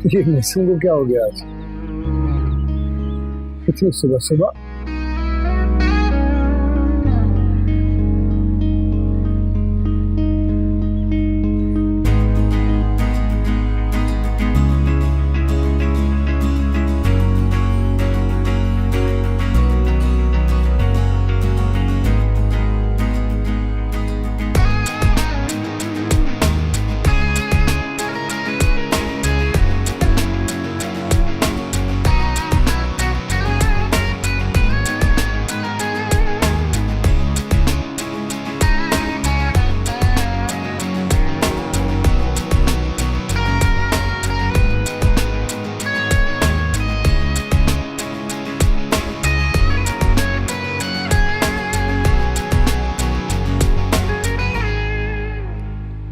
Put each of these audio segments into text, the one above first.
ये मिसम को क्या हो गया आज? इतनी सुबह सुबह?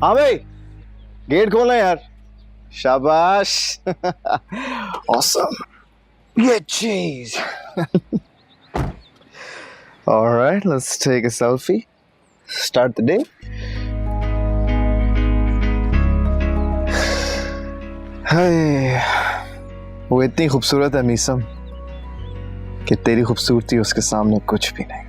हाँ भाई, गेट खोलना यार। शाबाश। ऑसम। ये चीज। Alright, let's take a selfie. Start the day. हाय, वो इतनी खूबसूरत है मीसम कि तेरी खूबसूरती उसके सामने कुछ भी नहीं।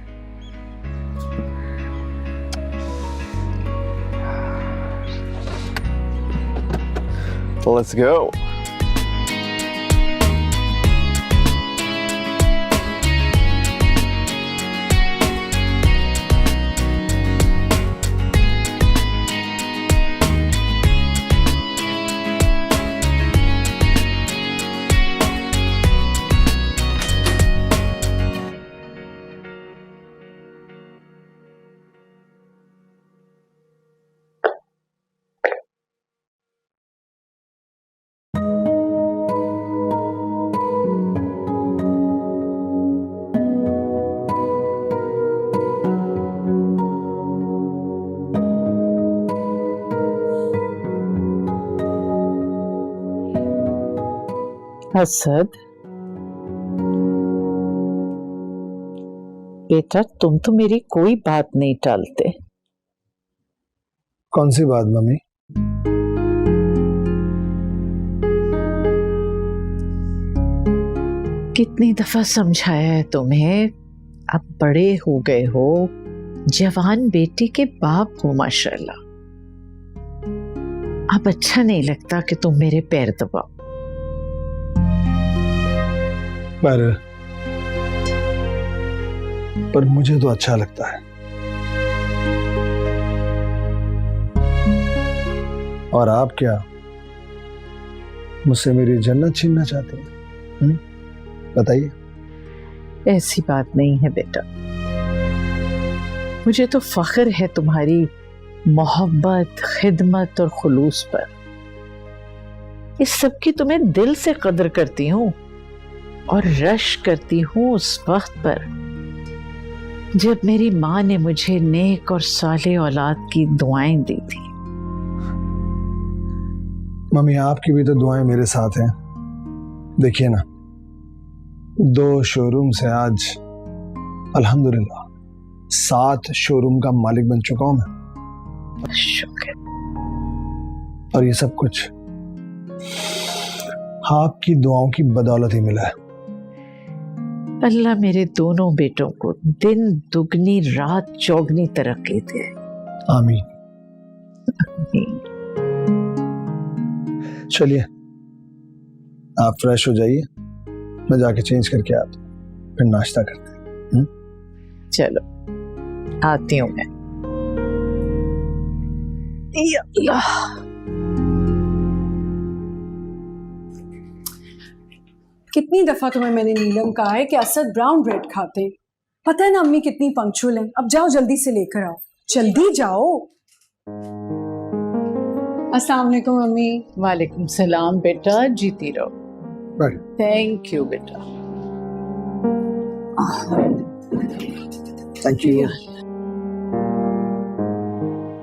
Let's go. असद, बेटा तुम तो मेरी कोई बात नहीं टालते। कौन सी बात मम्मी? कितनी दफा समझाया है तुम्हें, अब बड़े हो गए हो, जवान बेटी के बाप हो माशाल्लाह। अब अच्छा नहीं लगता कि तुम मेरे पैर दबाओ। पर मुझे तो अच्छा लगता है। और आप क्या मुझसे मेरी जन्नत छीनना चाहते हैं? बताइए। ऐसी बात नहीं है बेटा, मुझे तो फख्र है तुम्हारी मोहब्बत, खिदमत और खुलूस पर। इस सब की तुम्हें दिल से कदर करती हूँ और रश करती हूँ उस वक्त पर जब मेरी माँ ने मुझे नेक और साले औलाद की दुआएं दी थी। मम्मी, आपकी भी तो दुआएं मेरे साथ हैं। देखिए ना, 2 शोरूम से आज अल्हम्दुलिल्लाह 7 शोरूम का मालिक बन चुका हूं मैं। शुक्र। और ये सब कुछ आपकी दुआओं की बदौलत ही मिला है। अल्लाह मेरे दोनों बेटों को दिन दुगनी रात चौगनी तरक्की दे। आमीन। चलिए, आप फ्रेश हो जाइए, मैं जाके चेंज करके आता हूँ, फिर नाश्ता करते हैं। चलो आती हूँ मैं। या अल्लाह। कितनी दफा तुम्हें मैंने नीलम कहा है कि असद ब्राउन ब्रेड खाते हैं। पता है ना अम्मी कितनी पंक्चुअल हैं। अब जाओ जल्दी से लेकर आओ, जल्दी जाओ। अस्सलाम वालेकुम अम्मी। वालेकुम सलाम बेटा, जीती रहो। थैंक यू बेटा। Thank you.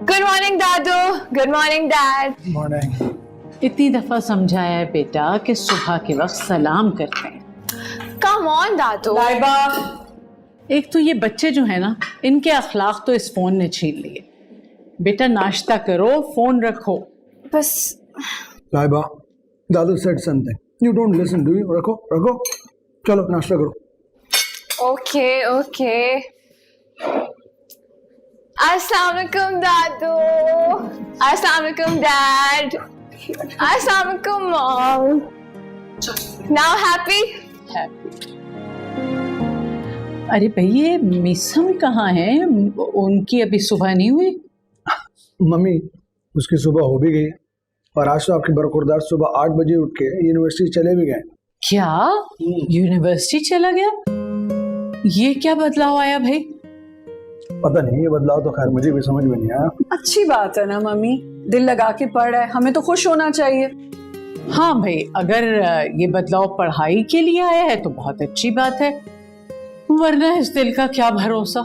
Good morning Dadu. Good morning dad. Morning. इतनी दफा समझाया है बेटा कि सुबह के वक्त सलाम करते हैं। कम ऑन दादू। लाइबा, एक तो ये बच्चे जो है ना, इनके अखलाक तो इस फोन ने छीन लिए। बेटा नाश्ता करो, फोन रखो। बस Laiba, Dadu said something, you don't listen, do you? रखो रखो, चलो नाश्ता करो। Okay, okay. Assalamualaikum, Dadu. Assalamualaikum, Dad. Assalamualaikum, Mom. Now happy? अरे भाई ये मिसम कहाँ है? उनकी अभी सुबह नहीं हुई? मम्मी उसकी सुबह हो भी गई है, और आज तो आपके बरखुरदार सुबह 8 बजे उठ के यूनिवर्सिटी चले भी गए। क्या यूनिवर्सिटी चला गया? ये क्या बदलाव आया भाई? पता नहीं, ये बदलाव तो खैर मुझे भी समझ में नहीं आया। अच्छी बात है ना मम्मी, दिल लगा के पढ़ रहा है, हमें तो खुश होना चाहिए। हाँ भाई, अगर ये बदलाव पढ़ाई के लिए आया है तो बहुत अच्छी बात है, वरना इस दिल का क्या भरोसा।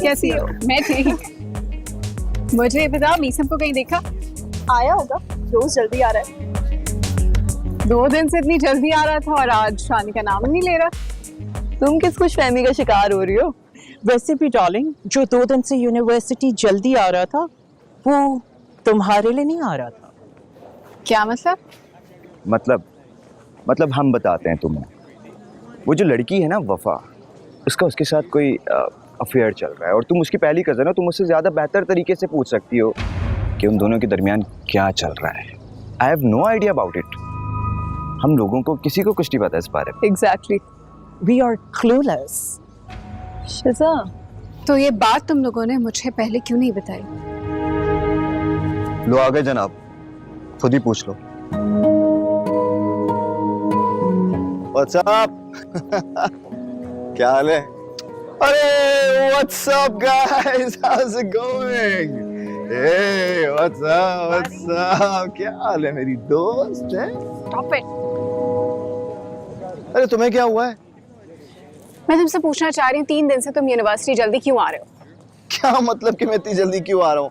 कैसी हो? मैं ठीक। मुझे ये बता, मीसम को कहीं देखा? आया होगा, रोज जल्दी आ रहा है। 2 दिन से इतनी जल्दी आ रहा था और आज आने का नाम नहीं ले रहा। तुम किस खुशफहमी का शिकार हो रही हो? वैसे भी डार्लिंग, जो 2 दिन से यूनिवर्सिटी जल्दी आ रहा था वो तुम्हारे लिए नहीं आ रहा था। क्या मतलब? मतलब हम बताते हैं तुम्हें। वो जो लड़की है ना वफा, उसका उसके साथ कोई अफेयर चल रहा है, और तुम उसकी पहली कज़न हो, तुम उससे ज़्यादा बेहतर तरीके से पूछ सकती हो कि उन दोनों के दरमियान क्या चल रहा है। I have no idea about it. हम लोगों को किसी को कुछ नहीं पता इस बारे में। Exactly, we are clueless. Shiza, तो ये बात तुम लोगों ने मुझे पहले क्यों नहीं बताई? लो आ गए जनाब, खुद ही पूछ लो। What's up? क्या हाल है? अरे what's up guys? How's it going? Hey, what's up? What's up? क्या हाल है मेरी दोस्त है? Stop it. अरे तुम्हें क्या हुआ है? मैं तुमसे पूछना चाह रही हूँ, 3 दिन से तुम यूनिवर्सिटी जल्दी क्यों आ रहे हो? क्या मतलब कि मैं इतनी जल्दी क्यों आ रहा हूँ?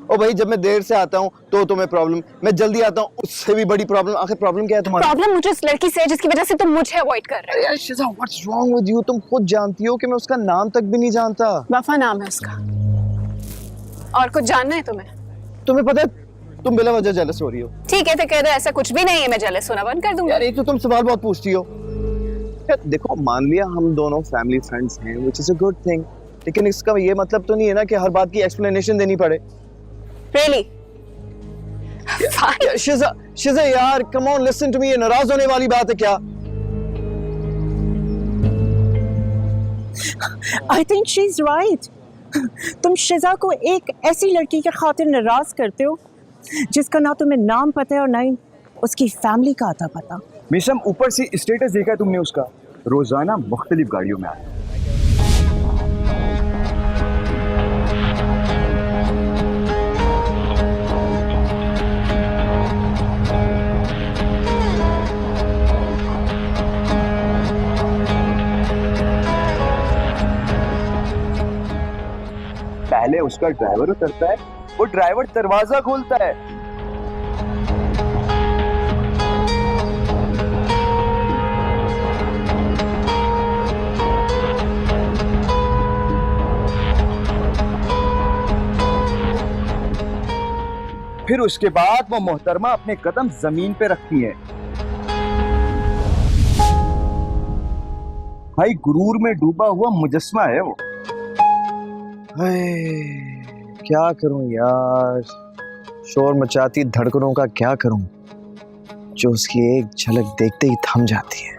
ओ भाई, जब मैं देर से आता हूँ तो तुम्हें प्रॉब्लम, मैं जल्दी आता हूँ उससे भी बड़ी प्रॉब्लम। आखिर प्रॉब्लम क्या है तुम्हारी? प्रॉब्लम मुझे इस लड़की से है जिसकी वजह से तुम मुझे अवॉइड कर रहे हो। यार शिजा, व्हाट्स रॉन्ग विद यू? तुम खुद जानती हो कि मैं उसका नाम तक भी नहीं जानता। वफा नाम है उसका। और कुछ जानना है तुम्हें? तुम्हें पता है तुम बिला वजह जेलस हो रही हो। ठीक है तो कह दो ऐसा कुछ भी नहीं है, मैं जेलस होना बंद कर दूंगी। यार एक तो तुम सवाल बहुत पूछती हो। यार देखो, मान लिया हम दोनों फैमिली फ्रेंड्स हैं, which is a good thing, लेकिन इसका ये मतलब तो नहीं है ना कि हर बात की एक्सप्लेनेशन देनी पड़े। Really? यार शिजा यार, come on listen to me. ये नाराज होने वाली बात है क्या? I think she is right. तुम शिजा को एक ऐसी लड़की के खातिर नाराज करते हो जिसका ना तुम्हें नाम पता है और ना ही उसकी फैमिली का आता पता। मिशम, ऊपर से स्टेटस देखा है तुमने उसका? रोजाना मुख्तलिफ गाड़ियों में आता है। पहले उसका ड्राइवर उतरता है, वो ड्राइवर दरवाजा खोलता है। फिर उसके बाद वो मोहतरमा अपने कदम जमीन पे रखती है। भाई गुरूर में डूबा हुआ मुजस्मा है वो। क्या करूं यार, शोर मचाती धड़कनों का क्या करूं, जो उसकी एक झलक देखते ही थम जाती है।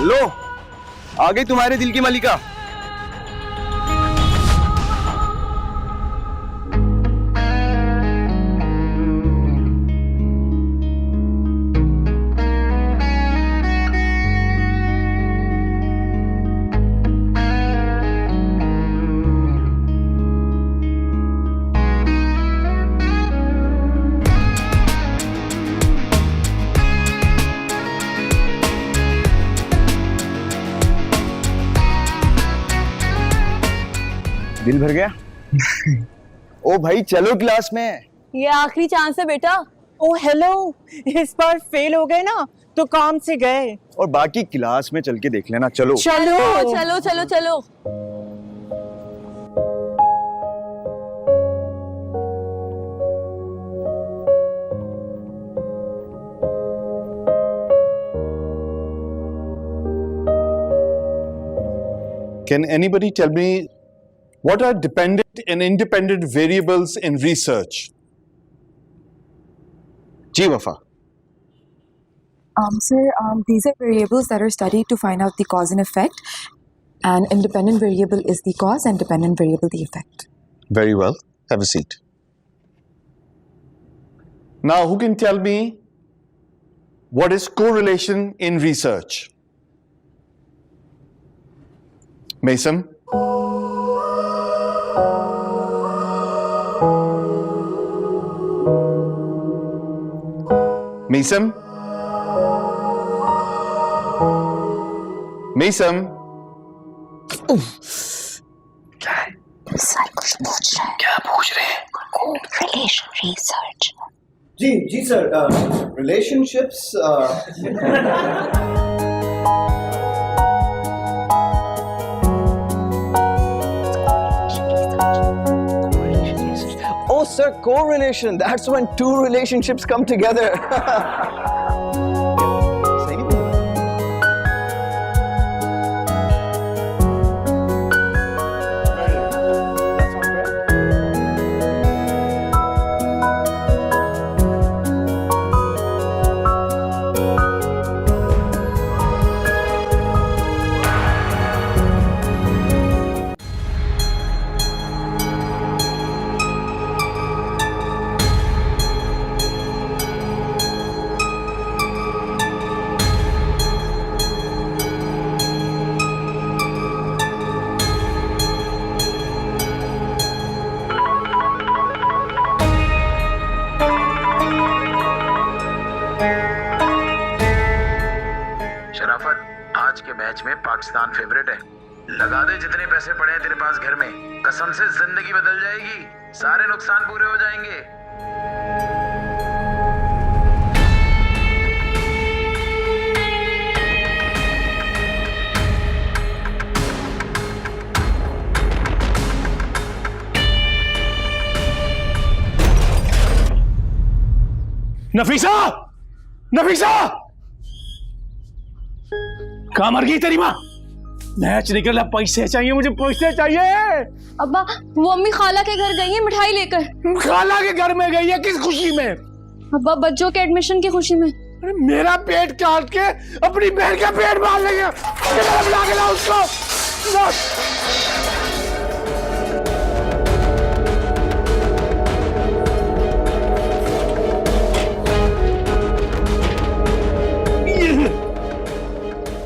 लो, आ गई तुम्हारे दिल की मलिका। दिल भर गया? ओ भाई चलो क्लास में। ये आखिरी चांस है बेटा। ओ हेलो, इस बार फेल हो गए ना तो काम से गए। और बाकी क्लास में चल के देख लेना। चलो चलो चलो चलो चलो। Can anybody tell me what are dependent and independent variables in research? जी वफा। Sir, these are variables that are studied to find out the cause and effect. An independent variable is the cause and dependent variable the effect. Very well. Have a seat. Now, who can tell me what is correlation in research? Mason? Mason? Mason? Sir कुछ पूछ रहे हैं। क्या पूछ रहे हैं? Correlation research. जी sir, relationships Oh sir, correlation. That's when two relationships come together. सही नहीं बोला? That's not correct. शराफत, आज के मैच में पाकिस्तान फेवरेट है। लगा दे जितने पैसे पड़े हैं तेरे पास घर में। कसम से जिंदगी बदल जाएगी। सारे नुकसान पूरे हो जाएंगे। नफीसा! नफीसा! कहाँ मर गई तेरी माँ? मैच निकला, पैसे चाहिए मुझे, पैसे चाहिए। अब्बा, वो अम्मी खाला के घर गई है मिठाई लेकर। खाला के घर में गई है किस खुशी में? अब्बा, बच्चों के एडमिशन की खुशी में। अरे मेरा पेट काट के अपनी बहन का पेट मार लेंगे। बुला के लाओ उसको।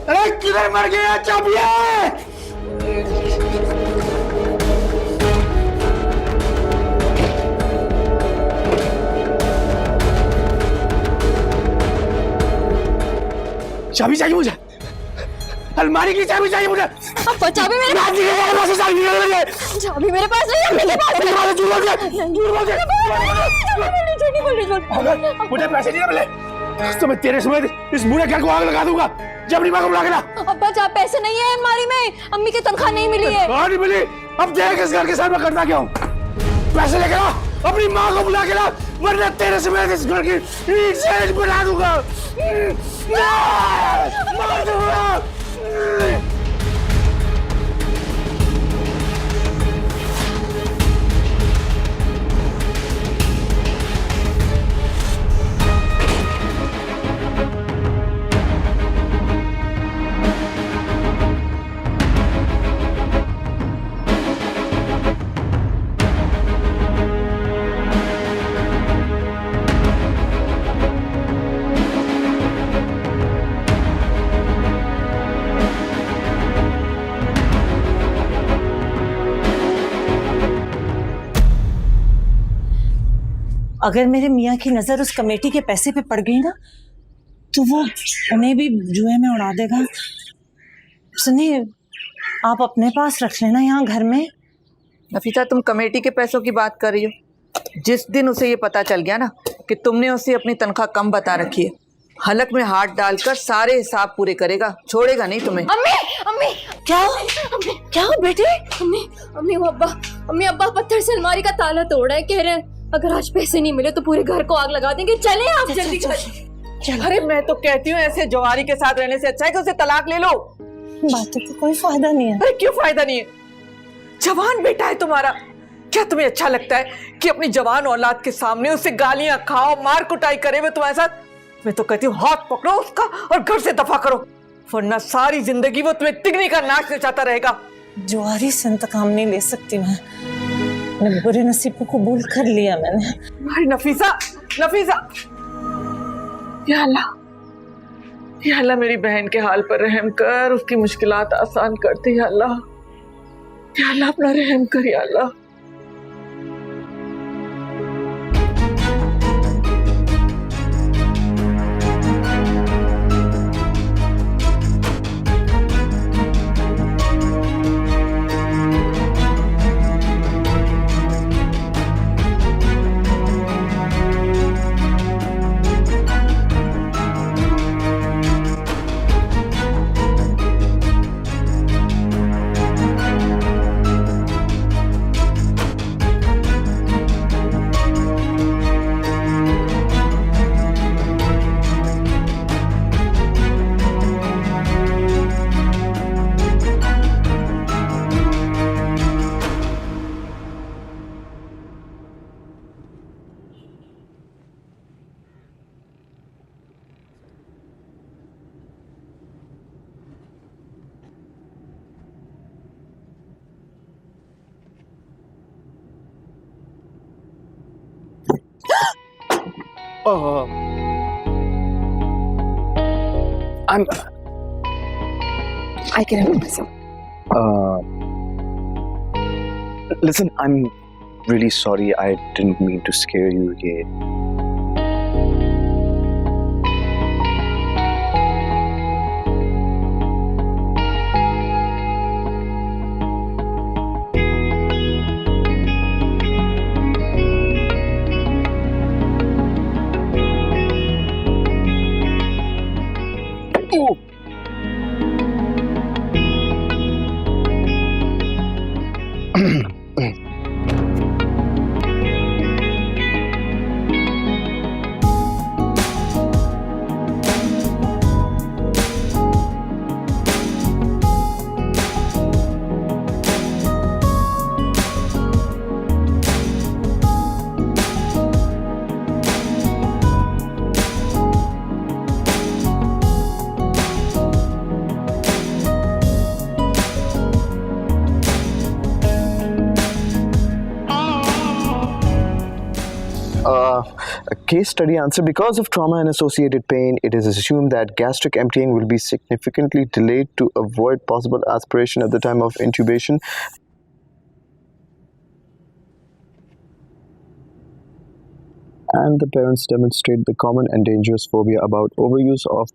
अरे किधर मर गया चाबिया? चाबी चाहिए मुझे, अलमारी की चाबी चाहिए मुझे। अब्बा, चाबी मेरे पास नहीं है। चाबी मेरे पास नहीं है। मुझे पैसे नहीं मिले तो मैं तेरे समेत इस बूढ़े घर को आग लगा दूंगा। जब अपनी माँ को बुला के ला। अब्बा, जा, पैसे नहीं है अलमारी में। अम्मी की तनख्वाह नहीं मिली है। नहीं मिली? अब देख इस घर के साथ मैं करता क्यों? पैसे लेके आ, अपनी माँ को बुला के ला, वरना तेरे समेत इस घर की ईंट से ईंट बना दूंगा। मार दूंगा। अगर मेरे मियाँ की नजर उस कमेटी के पैसे पे पड़ गई ना तो वो उन्हें भी जुए में उड़ा देगा। सुनिए, आप अपने पास रख लेना यहाँ घर में। नफीसा, तुम कमेटी के पैसों की बात कर रही हो? जिस दिन उसे ये पता चल गया ना कि तुमने उसे अपनी तनख्वाह कम बता रखी है, हलक में हाथ डालकर सारे हिसाब पूरे करेगा, छोड़ेगा नहीं तुम्हें। अम्मी अम्मी क्या क्या हो बेटे? अम्मी वो अब्बा पत्थर से अलमारी का ताला तोड़ा है। कह रहे हैं अगर आज पैसे नहीं मिले तो पूरे घर को आग लगा देंगे। चले आप जल्दी चल। अरे मैं तो कहती हूँ ऐसे जवारी के साथ रहने से अच्छा है कि उसे तलाक ले लो। बातों का कोई फायदा नहीं है। अरे क्यों फायदा नहीं है? जवान बेटा है तुम्हारा, क्या तुम्हें अच्छा लगता है कि अपनी जवान औलाद के सामने उससे गालियां खाओ, मार कुटाई करे हुए तुम्हारे साथ? मैं तो कहती हूँ हाथ पकड़ो उसका और घर से दफा करो, वरना सारी जिंदगी वो तुम्हें तिगनी का नाच नचाता रहेगा। जुआरी से इंतकाम नहीं ले सकती मैं। अपने बुरे नसीब को कबूल कर लिया मैंने। अरे नफीसा, नफीसा, या अल्लाह मेरी बहन के हाल पर रहम कर, उसकी मुश्किलात आसान कर दे या अल्लाह अपना रहम कर या अल्लाह। I can help myself. Listen, I'm really sorry. I didn't mean to scare you again. A case study answer: because of trauma and associated pain, it is assumed that gastric emptying will be significantly delayed to avoid possible aspiration at the time of intubation. And the parents demonstrate the common and dangerous phobia about overuse of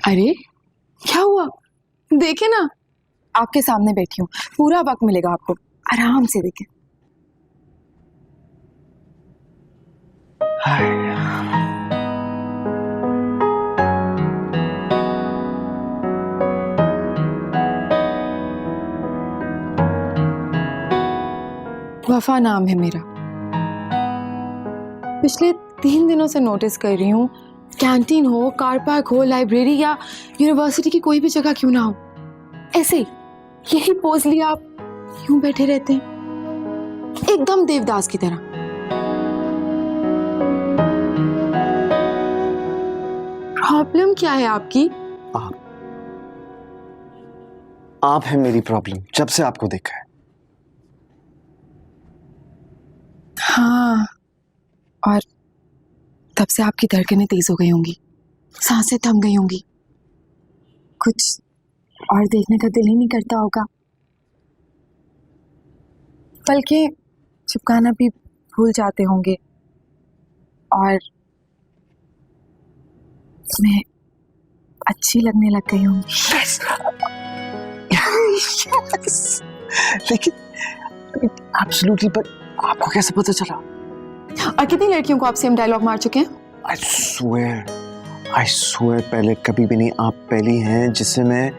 अरे क्या हुआ? देखे ना, आपके सामने बैठी हूँ, पूरा वक्त मिलेगा आपको, आराम से देखें। वफा नाम है मेरा। पिछले 3 दिनों से नोटिस कर रही हूँ, कैंटीन हो, कार पार्क हो, लाइब्रेरी या यूनिवर्सिटी की कोई भी जगह क्यों ना हो, ऐसे यही पोज लिए आप यूं बैठे रहते हैं, एकदम देवदास की तरह। प्रॉब्लम क्या है आपकी? आप है मेरी प्रॉब्लम, जब से आपको देखा है। हाँ, और तब से आपकी धड़कनें तेज हो गई होंगी, सांसें थम गई होंगी, कुछ और देखने का दिल ही नहीं करता होगा, बल्कि चिपकाना भी भूल जाते होंगे और मैं अच्छी लगने लग गई हूँ। yes. लेकिन एब्सोल्युटली, पर आपको कैसे पता चला? और कितनी लड़कियों को आप सेम डायलॉग मार चुके हैं? I swear पहले कभी भी नहीं, आप पहली हैं जिससे मैं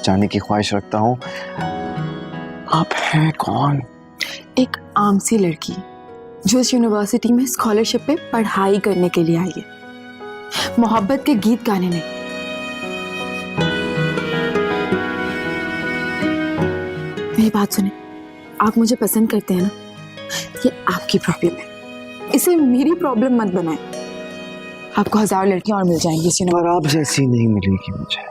जानने की ख्वाहिश रखता हूँ। आप हैं कौन? एक आम सी लड़की जो इस यूनिवर्सिटी में स्कॉलरशिप पे पढ़ाई करने के लिए आई है, मोहब्बत के गीत गाने नहीं। मेरी बात सुने, आप मुझे पसंद करते हैं ना, ये आपकी प्रॉब्लम है, इसे मेरी प्रॉब्लम मत बनाएं। आपको 1000 लड़कियां और मिल जाएंगी इस पर आप जैसी नहीं मिलेगी मुझे।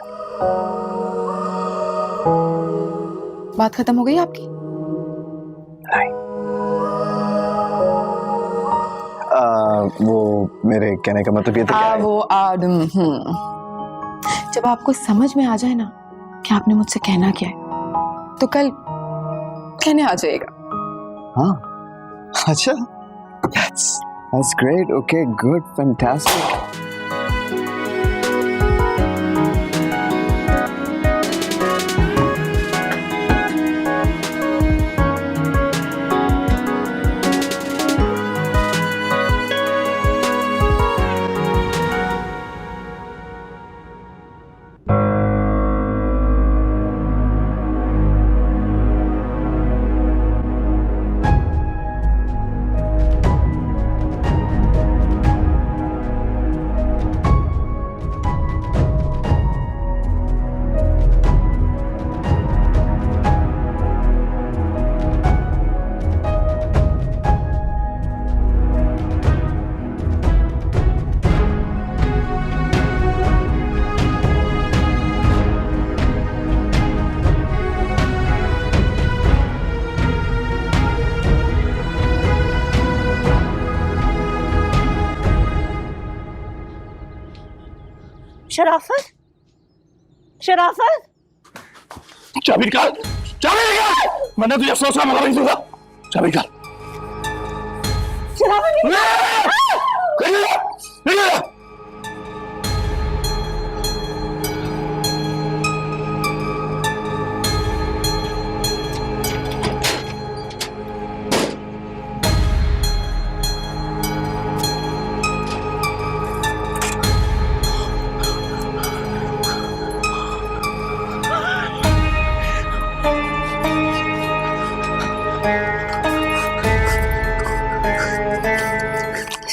बात खत्म हो गई आपकी? नहीं। वो मेरे कहने का मतलब ये था जब आपको समझ में आ जाए ना कि आपने मुझसे कहना क्या है, तो कल कहने आ जाएगा। हाँ, अच्छा, that's great, okay, good, fantastic. शराफत, शराफत, चाबी निकाल, चाबी निकाल, मैंने तुझे 100 साल मना नहीं दूंगा। चाबी निकाल। शराफत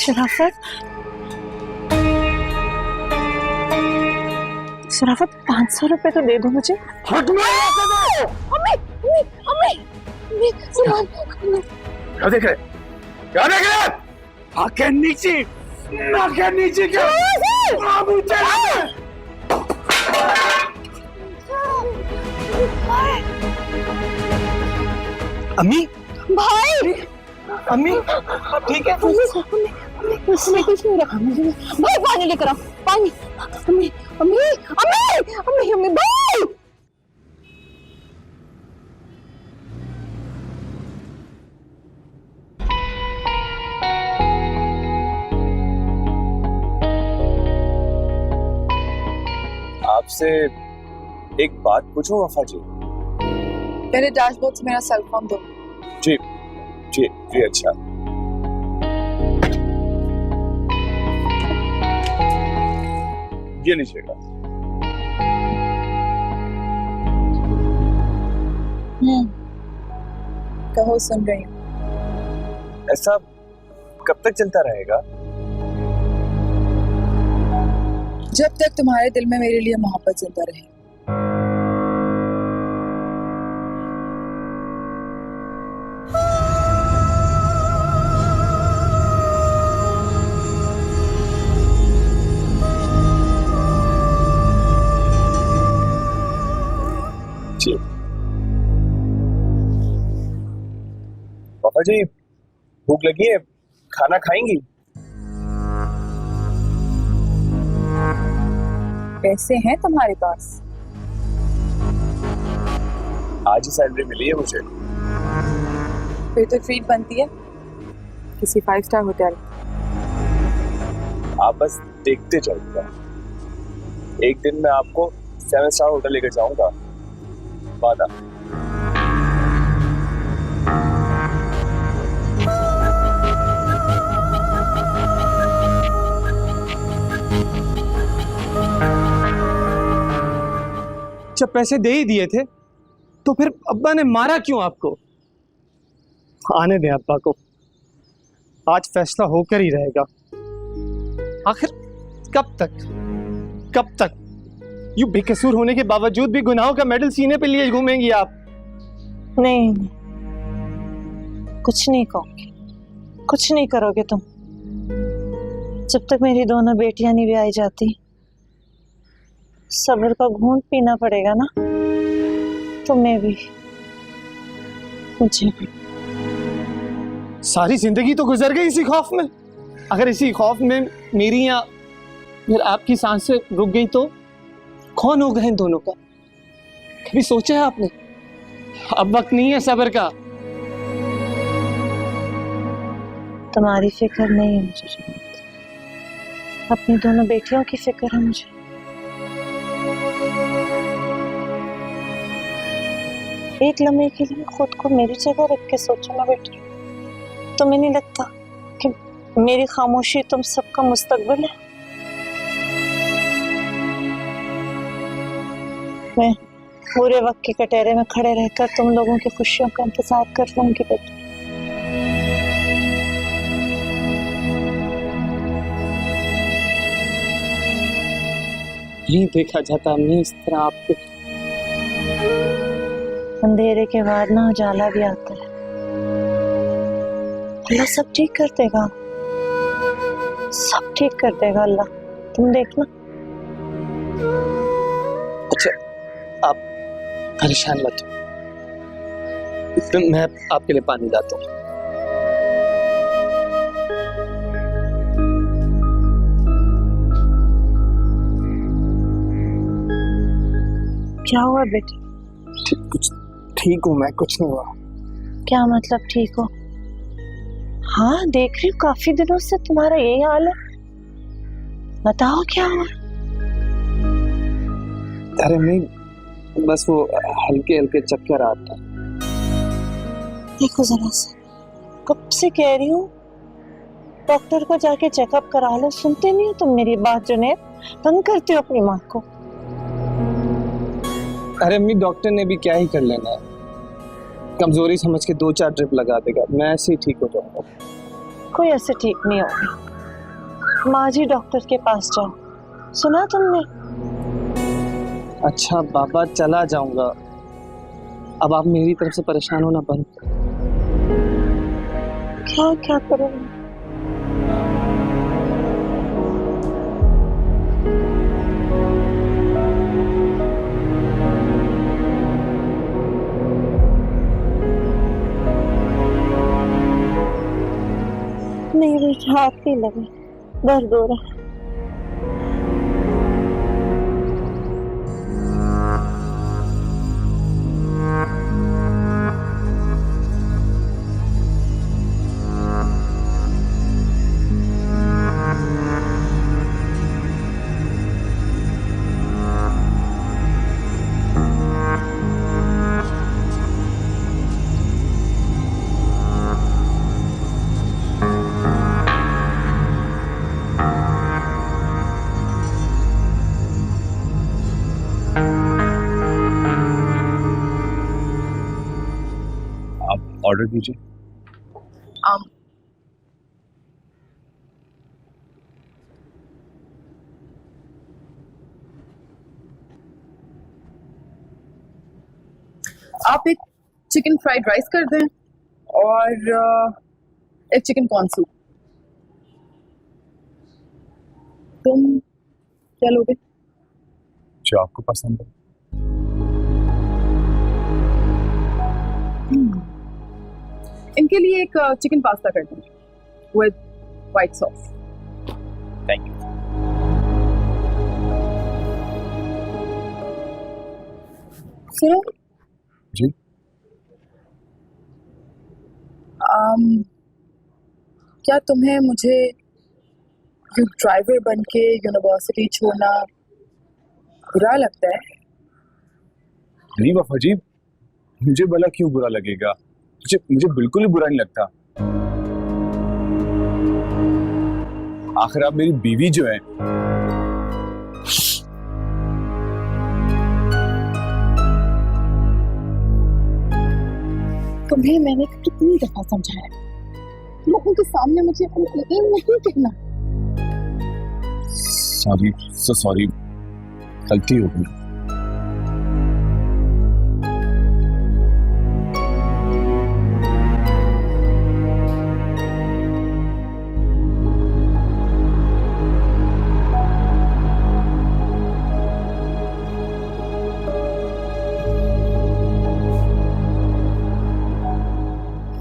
शराफत, शराफत 500 रुपए तो दे दो मुझे। हट अम्मी, अम्मी, अम्मी, अम्मी, सामान। क्या देख रहे? क्या देख रहे? आके नीचे, आके नीचे क्या? अम्मी, भाई, अम्मी, ठीक है? उसने कुछ नहीं रखा मुझे। भाई पानी लेकर आओ, पानी। अम्मी, अम्मी, अम्मी, अम्मी, अम्मी, भाई। आपसे एक बात पूछूं वफा जी? मेरे डैशबोर्ड से मेरा सेल फोन दो। जी जी जी, अच्छा। ये लीजिएगा। कहो, सुन रही हूँ। ऐसा कब तक चलता रहेगा? जब तक तुम्हारे दिल में मेरे लिए मोहब्बत जिंदा रहे। पापा जी, भूख लगी है, खाना खाएंगी? पैसे हैं तुम्हारे पास? आज ही सैलरी मिली है मुझे। फिर तो ट्रीट बनती है किसी 5 स्टार होटल। आप बस देखते चलूंगा, एक दिन मैं आपको 7 स्टार होटल लेकर जाऊंगा, वादा। जब पैसे दे ही दिए थे तो फिर अब्बा ने मारा क्यों आपको? आने दें अब्बा को, आज फैसला होकर ही रहेगा। आखिर कब तक यू बेकसूर होने के बावजूद भी गुनाहों का मेडल सीने पे लिए घूमेंगी आप? नहीं, कुछ नहीं कहोगे, कुछ नहीं करोगे तुम। जब तक मेरी दोनों बेटियां नहीं ब्याही जाती, सब्र का घूंट पीना पड़ेगा ना, तुम्हें भी मुझे भी। सारी जिंदगी तो गुजर गई इसी खौफ में। अगर इसी खौफ में मेरी या फिर आपकी सांसें रुक गई तो कौन होगा इन दोनों का? कभी सोचा है आपने? अब वक्त नहीं है सब्र का। तुम्हारी फिक्र नहीं है मुझे, अपनी दोनों बेटियों की फिक्र है मुझे। एक लम्हे के लिए खुद को मेरी जगह रख के सोचो ना बेटा, तुम्हें नहीं लगता कि मेरी खामोशी तुम सबका मुस्तकबिल है? मैं पूरे वक्त के कटहरे में खड़े रहकर तुम लोगों की खुशियों का इंतजार कर लूंगी बेटा। नहीं देखा जाता हमने इस तरह आपको। अंधेरे के बाद ना उजाला भी आता है। अल्लाह सब ठीक कर देगा, सब ठीक कर देगा अल्लाह, तुम देखना। अच्छा, आप परेशान मत हो, तो मैं आपके लिए पानी लाता हूँ। क्या हुआ बेटे? ठीक हूँ मैं, कुछ नहीं हुआ। क्या मतलब ठीक हो? हाँ देख रही हूँ काफी दिनों से तुम्हारा यही हाल है, बताओ क्या हुआ? अरे नहीं, बस वो हल्के हल्के चक्कर आता है। देखो जरा से, कब से कह रही हूँ डॉक्टर को जाके चेकअप करा लो, सुनते नहीं हो तुम मेरी बात। जुनैद, तंग करते हो अपनी माँ को। अरे अम्मी, डॉक्टर ने भी क्या ही कर लेना है, कमजोरी समझ के 2-4 ड्रिप लगा देगा, मैं ऐसे ही ठीक हो जाऊंगा। कोई ऐसे ठीक नहीं होगा, माँ जी डॉक्टर के पास जाओ, सुना तुमने? अच्छा बाबा, चला जाऊंगा, अब आप मेरी तरफ से परेशान होना बंद करो। क्या क्या करूँगी? नहीं बेटा, हाथ नहीं लगे, दर्द हो रहा है। ऑर्डर कीजिए। आप एक चिकन फ्राइड राइस कर दें और एक चिकन कॉर्न सूप। तुम क्या लोगे? जो आपको पसंद है। इनके लिए एक चिकन पास्ता कर दें with white sauce. Thank you. सुनो जी क्या तुम्हें मुझे ड्राइवर बन के यूनिवर्सिटी छोड़ना बुरा लगता है? नहीं वफा जी, मुझे भला क्यों बुरा लगेगा? मुझे बिल्कुल ही बुरा नहीं लगता। आखिर आप मेरी बीवी जो है। तुम्हें मैंने कितनी दफा समझाया, लोगों के सामने मुझे अपनी यकीन नहीं कहना। सॉरी, गलती हो गई।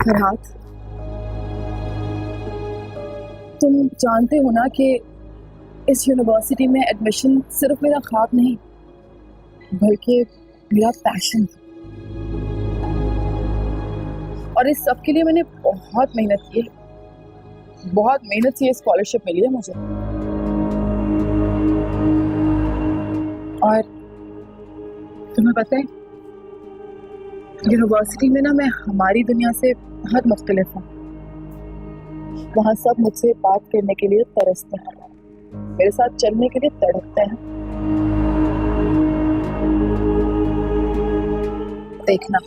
फरहाद, तुम जानते हो ना कि इस यूनिवर्सिटी में एडमिशन सिर्फ मेरा ख्वाब नहीं बल्कि मेरा पैशन है। और इस सब के लिए मैंने बहुत मेहनत की है, बहुत मेहनत से ये स्कॉलरशिप मिली है मुझे। और तुम्हें पता है यूनिवर्सिटी में ना मैं हमारी दुनिया से बहुत मुख्तलिफ हूँ। वहाँ सब मुझसे बात करने के लिए तरसते हैं, मेरे साथ चलने के लिए तड़पते हैं। देखना,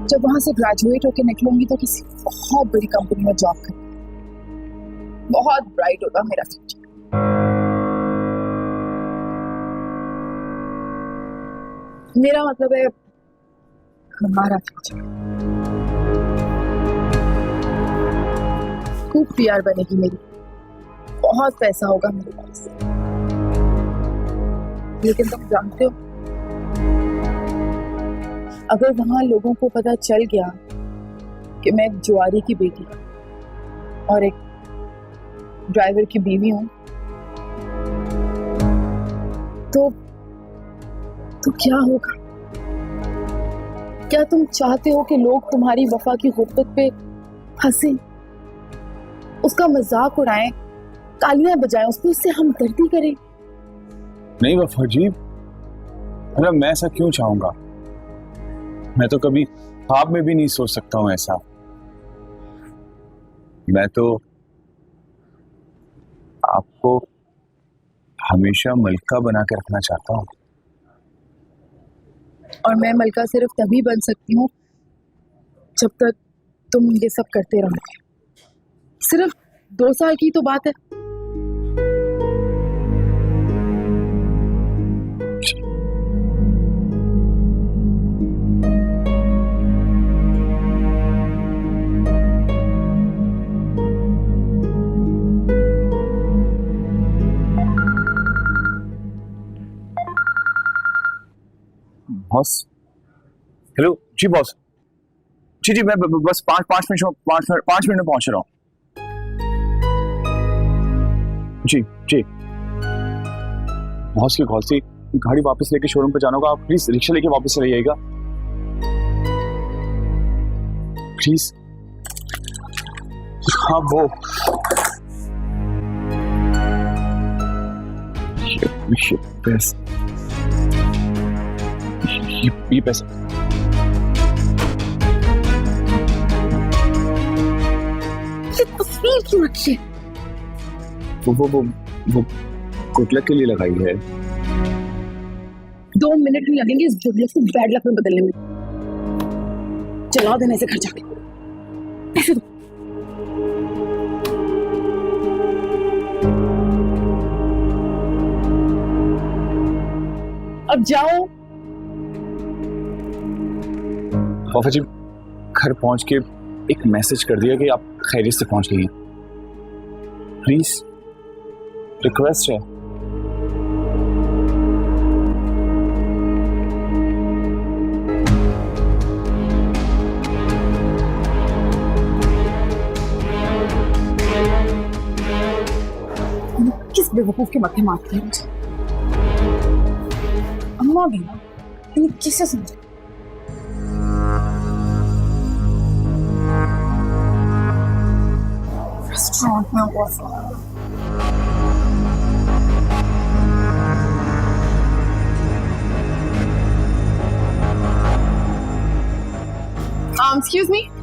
जब वहां से ग्रेजुएट होकर निकलूंगी तो किसी बहुत बड़ी कंपनी में जॉब करूंगी। बहुत ब्राइट होगा मेरा फ्यूचर। मेरा मतलब है हमारा फ्यूचर। खूब प्यार बनेगी मेरी, बहुत पैसा होगा मेरे पास। लेकिन तुम जानते हो, अगर वहां लोगों को पता चल गया कि मैं एक जुआरी की बेटी और एक ड्राइवर की बीवी हूं, तो क्या होगा? क्या तुम चाहते हो कि लोग तुम्हारी वफा की गुर्बत पे हंसें, उसका मजाक उड़ाएं, तालियां बजाएं, उस पर उससे हमदर्दी करें? नहीं वफा जी, मतलब मैं ऐसा क्यों चाहूंगा? मैं तो कभी ख्वाब में भी नहीं सोच सकता हूं ऐसा। मैं तो आपको हमेशा मलका बना के रखना चाहता हूं। और मैं मलका सिर्फ तभी बन सकती हूँ जब तक तुम ये सब करते रहोगे। सिर्फ 2 साल की तो बात है। बॉस, हेलो जी बॉस। जी मैं बस 5 मिनट में पहुंच रहा हूँ। जी बॉस की कॉल से गाड़ी वापस लेके शोरूम पे जाना होगा। आप प्लीज रिक्शा लेके वापस चले जाइएगा प्लीज। हाँ वो ये पैसा तस्वीर क्यों रखी? वो गुड के लिए लगाई है। 2 मिनट नहीं लगेंगे इस गुड लक को बैड लक में बदलने में। चला देने से घर जाके पैसे दो। अब जाओ। वफा जी, घर पहुंच के एक मैसेज कर दिया कि आप खैरियत से पहुंच गई हैं। प्लीज रिक्वेस्ट है। किस बेवकूफ के मत्थे मारती है मुझे। अम्मा भी ना इन्हें किसे समझे? रेस्टोरेंट में हुआ excuse me?